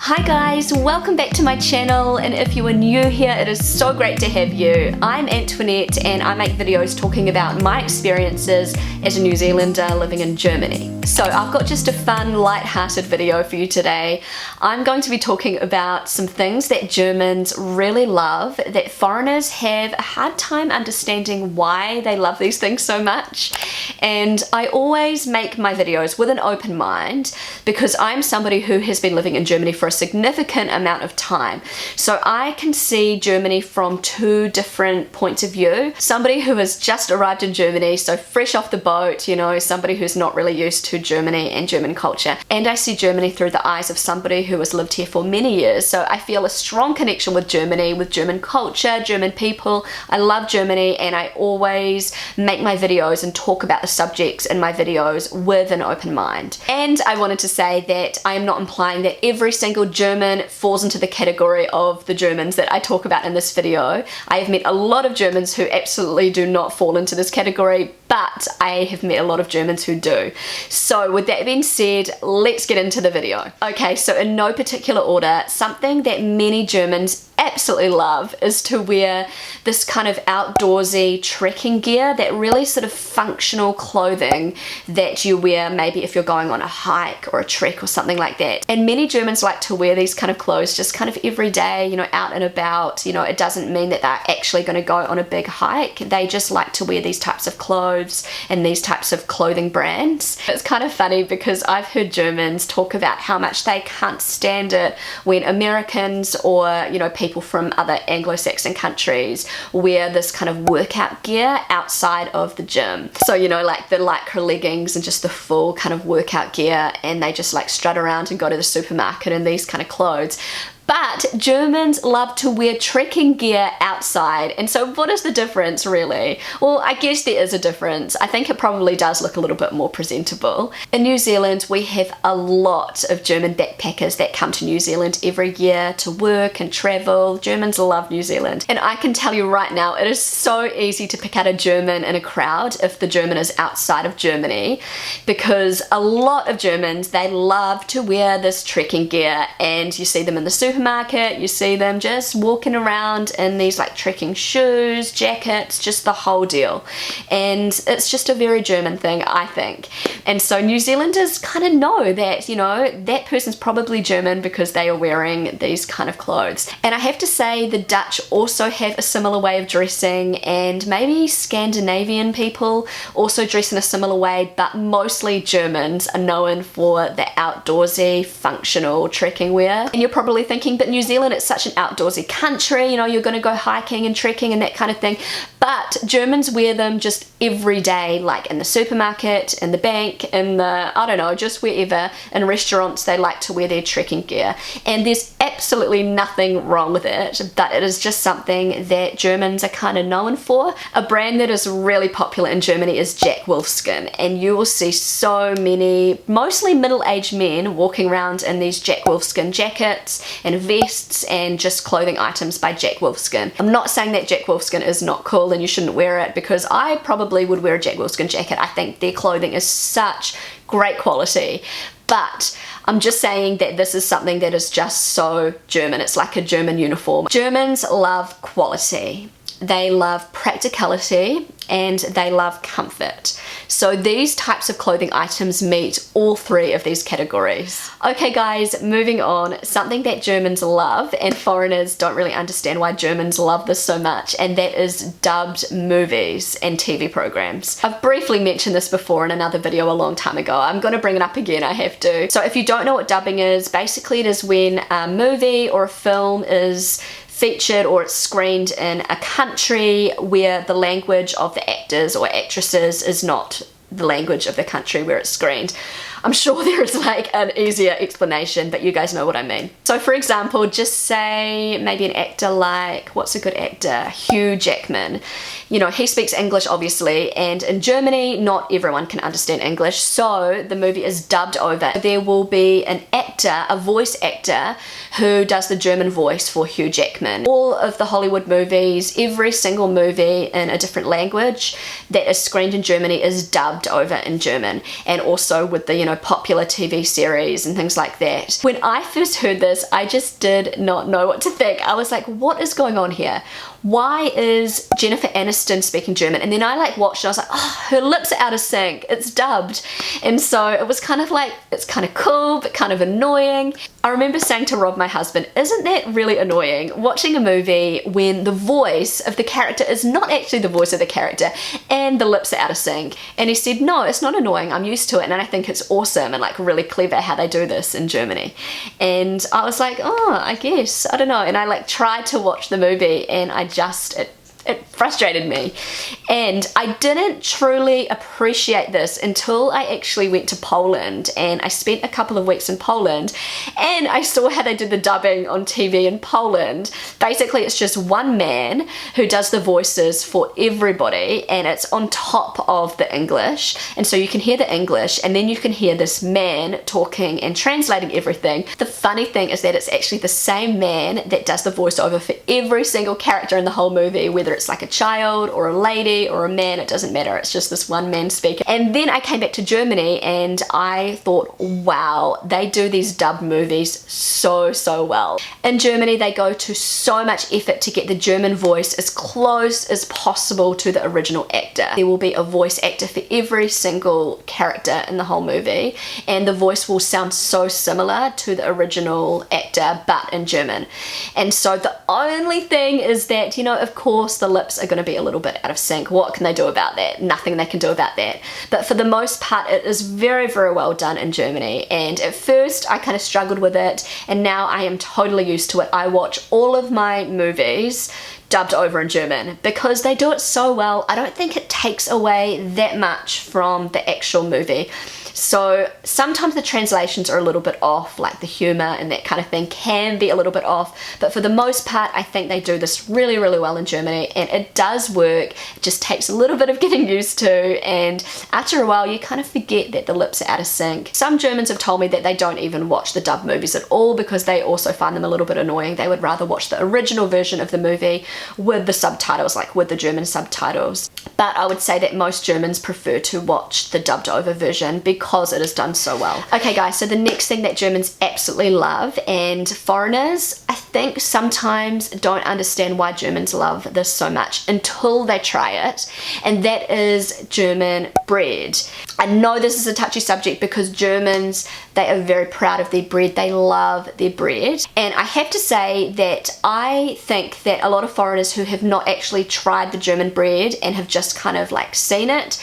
Hi guys, welcome back to my channel, and if you are new here, it is so great to have you. I'm Antoinette and I make videos talking about my experiences as a New Zealander living in Germany. So I've got just a fun, light-hearted video for you today. I'm going to be talking about some things that Germans really love, that foreigners have a hard time understanding why they love these things so much. And I always make my videos with an open mind because I'm somebody who has been living in Germany for a significant amount of time. So I can see Germany from two different points of view. Somebody who has just arrived in Germany, so fresh off the boat, you know, somebody who's not really used to Germany and German culture. And I see Germany through the eyes of somebody who has lived here for many years. So I feel a strong connection with Germany, with German culture, German people. I love Germany and I always make my videos and talk about the subjects in my videos with an open mind. And I wanted to say that I am not implying that every single German falls into the category of the Germans that I talk about in this video. I have met a lot of Germans who absolutely do not fall into this category, but I have met a lot of Germans who do. So with that being said, let's get into the video. Okay, so in no particular order, something that many Germans absolutely love is to wear this kind of outdoorsy trekking gear, that really sort of functional clothing that you wear maybe if you're going on a hike or a trek or something like that. And many Germans like to wear these kind of clothes just kind of every day, you know, out and about. You know, it doesn't mean that they're actually going to go on a big hike. They just like to wear these types of clothes and these types of clothing brands. It's kind of funny because I've heard Germans talk about how much they can't stand it when Americans or, you know, people from other Anglo-Saxon countries wear this kind of workout gear outside of the gym. So, you know, like the lycra leggings and just the full kind of workout gear, and they just like strut around and go to the supermarket in these kind of clothes. But Germans love to wear trekking gear outside. And so what is the difference really? Well, I guess there is a difference. I think it probably does look a little bit more presentable. In New Zealand, we have a lot of German backpackers that come to New Zealand every year to work and travel. Germans love New Zealand. And I can tell you right now, it is so easy to pick out a German in a crowd if the German is outside of Germany, because a lot of Germans, they love to wear this trekking gear, and you see them in the supermarket, you see them just walking around in these like trekking shoes, jackets, just the whole deal. And it's just a very German thing, I think. And so New Zealanders kind of know that, you know, that person's probably German because they are wearing these kind of clothes. And I have to say the Dutch also have a similar way of dressing, and maybe Scandinavian people also dress in a similar way, but mostly Germans are known for the outdoorsy, functional trekking wear. And you're probably thinking, but New Zealand, it's such an outdoorsy country, you know, you're going to go hiking and trekking and that kind of thing. But Germans wear them just every day, like in the supermarket, in the bank, in the, I don't know, just wherever. In restaurants, they like to wear their trekking gear. And there's absolutely nothing wrong with it, but it is just something that Germans are kind of known for. A brand that is really popular in Germany is Jack Wolfskin, and you will see so many, mostly middle-aged men walking around in these Jack Wolfskin jackets and vests and just clothing items by Jack Wolfskin. I'm not saying that Jack Wolfskin is not cool and you shouldn't wear it, because I probably would wear a Jack Wolfskin jacket. I think their clothing is such great quality. But I'm just saying that this is something that is just so German. It's like a German uniform. Germans love quality. They love practicality and they love comfort. So these types of clothing items meet all three of these categories. Okay guys, moving on. Something that Germans love and foreigners don't really understand why Germans love this so much, and that is dubbed movies and TV programs. I've briefly mentioned this before in another video a long time ago. I'm going to bring it up again, I have to. So if you don't know what dubbing is, basically it is when a movie or a film is featured or it's screened in a country where the language of the actors or actresses is not the language of the country where it's screened. I'm sure there is like an easier explanation, but you guys know what I mean. So for example, just say maybe an actor like, what's a good actor? Hugh Jackman. You know, he speaks English obviously, and in Germany, not everyone can understand English, so the movie is dubbed over. There will be an actor, a voice actor, who does the German voice for Hugh Jackman. All of the Hollywood movies, every single movie in a different language that is screened in Germany is dubbed over in German, and also with the, you know, know, popular TV series and things like that. When I first heard this, I just did not know what to think. I was like, what is going on here? Why is Jennifer Aniston speaking German? And then I like watched it, I was like, oh, her lips are out of sync, it's dubbed. And so it was kind of like, it's kind of cool, but kind of annoying. I remember saying to Rob, my husband, isn't that really annoying, watching a movie when the voice of the character is not actually the voice of the character and the lips are out of sync? And he said, no, it's not annoying, I'm used to it, and I think it's awesome and like really clever how they do this in Germany. And I was like, oh, I guess, I don't know. And I like tried to watch the movie and it frustrated me, and I didn't truly appreciate this until I actually went to Poland, and I spent a couple of weeks in Poland and I saw how they did the dubbing on TV in Poland. Basically it's just one man who does the voices for everybody, and it's on top of the English, and so you can hear the English and then you can hear this man talking and translating everything. The funny thing is that it's actually the same man that does the voiceover for every single character in the whole movie, whether it's like a child or a lady or a man, it doesn't matter, it's just this one man speaking. And then I came back to Germany and I thought, wow, they do these dubbed movies so well. In Germany they go to so much effort to get the German voice as close as possible to the original actor. There will be a voice actor for every single character in the whole movie, and the voice will sound so similar to the original actor but in German. And so the only thing is that, you know, of course the lips are going to be a little bit out of sync. What can they do about that? Nothing they can do about that. But for the most part it is very well done in Germany, and at first I kind of struggled with it, and now I am totally used to it. I watch all of my movies dubbed over in German because they do it so well. I don't think it takes away that much from the actual movie. So sometimes the translations are a little bit off, like the humor and that kind of thing can be a little bit off, but for the most part I think they do this really well in Germany, and it does work. It just takes a little bit of getting used to, and after a while you kind of forget that the lips are out of sync. Some Germans have told me that they don't even watch the dubbed movies at all because they also find them a little bit annoying. They would rather watch the original version of the movie with the subtitles, like with the German subtitles. But I would say that most Germans prefer to watch the dubbed over version because it is done so well. Okay guys, so the next thing that Germans absolutely love, and foreigners I think sometimes don't understand why Germans love this so much until they try it, and that is German bread. I know this is a touchy subject because Germans, they are very proud of their bread. They love their bread, and I have to say that I think that a lot of foreigners who have not actually tried the German bread and have just kind of like seen it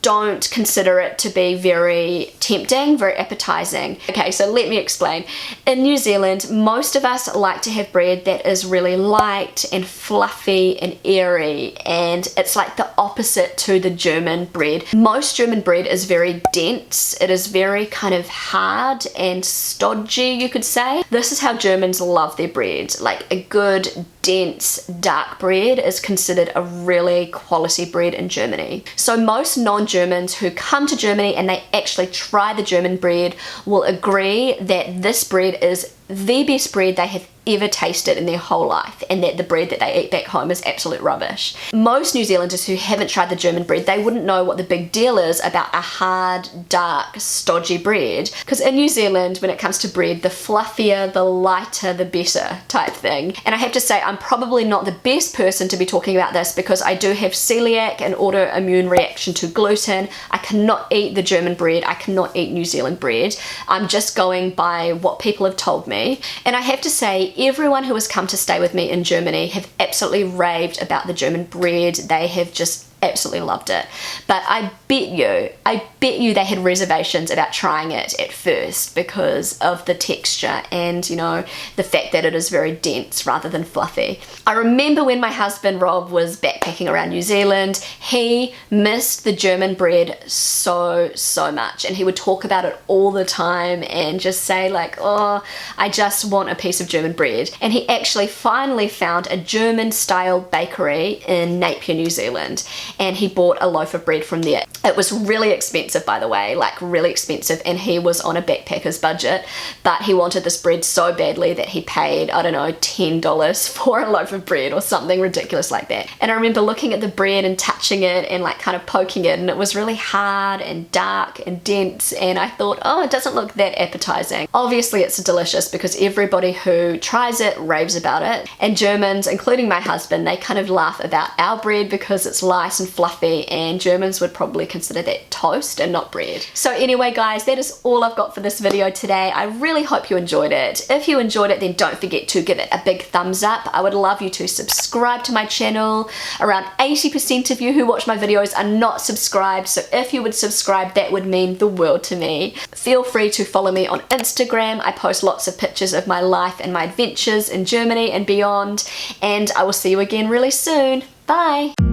don't consider it to be very tempting, very appetizing. Okay, so let me explain. In New Zealand, most of us like to have bread that is really light and fluffy and airy, and it's like the opposite to the German bread. Most German bread is very dense. It is very kind of hard and stodgy, you could say. This is how Germans love their bread. Like a good dense dark bread is considered a really quality bread in Germany. So most non-Germans who come to Germany and they actually try the German bread will agree that this bread is the best bread they have ever tasted in their whole life, and that the bread that they eat back home is absolute rubbish. Most New Zealanders who haven't tried the German bread, they wouldn't know what the big deal is about a hard, dark, stodgy bread, because in New Zealand when it comes to bread, the fluffier, the lighter, the better type thing. And I have to say I'm probably not the best person to be talking about this because I do have celiac and autoimmune reaction to gluten. I cannot eat the German bread, I cannot eat New Zealand bread. I'm just going by what people have told me, and I have to say everyone who has come to stay with me in Germany have absolutely raved about the German bread. They have just absolutely loved it. But I bet you they had reservations about trying it at first because of the texture and, you know, the fact that it is very dense rather than fluffy. I remember when my husband Rob was backpacking around New Zealand, he missed the German bread so much, and he would talk about it all the time and just say like, oh, I just want a piece of German bread. And he actually finally found a German style bakery in Napier, New Zealand. and he bought a loaf of bread from there. It was really expensive, by the way, like really expensive, and he was on a backpacker's budget, but he wanted this bread so badly that he paid, I don't know, $10 for a loaf of bread or something ridiculous like that. And I remember looking at the bread and touching it and like kind of poking it, and it was really hard and dark and dense, and I thought, oh, it doesn't look that appetizing. Obviously it's delicious because everybody who tries it raves about it, and Germans, including my husband, they kind of laugh about our bread because it's light and fluffy, and Germans would probably consider that toast and not bread. So anyway guys, that is all I've got for this video today. I really hope you enjoyed it. If you enjoyed it, then don't forget to give it a big thumbs up. I would love you to subscribe to my channel. Around 80% of you who watch my videos are not subscribed, so if you would subscribe, that would mean the world to me. Feel free to follow me on Instagram. I post lots of pictures of my life and my adventures in Germany and beyond, and I will see you again really soon. Bye!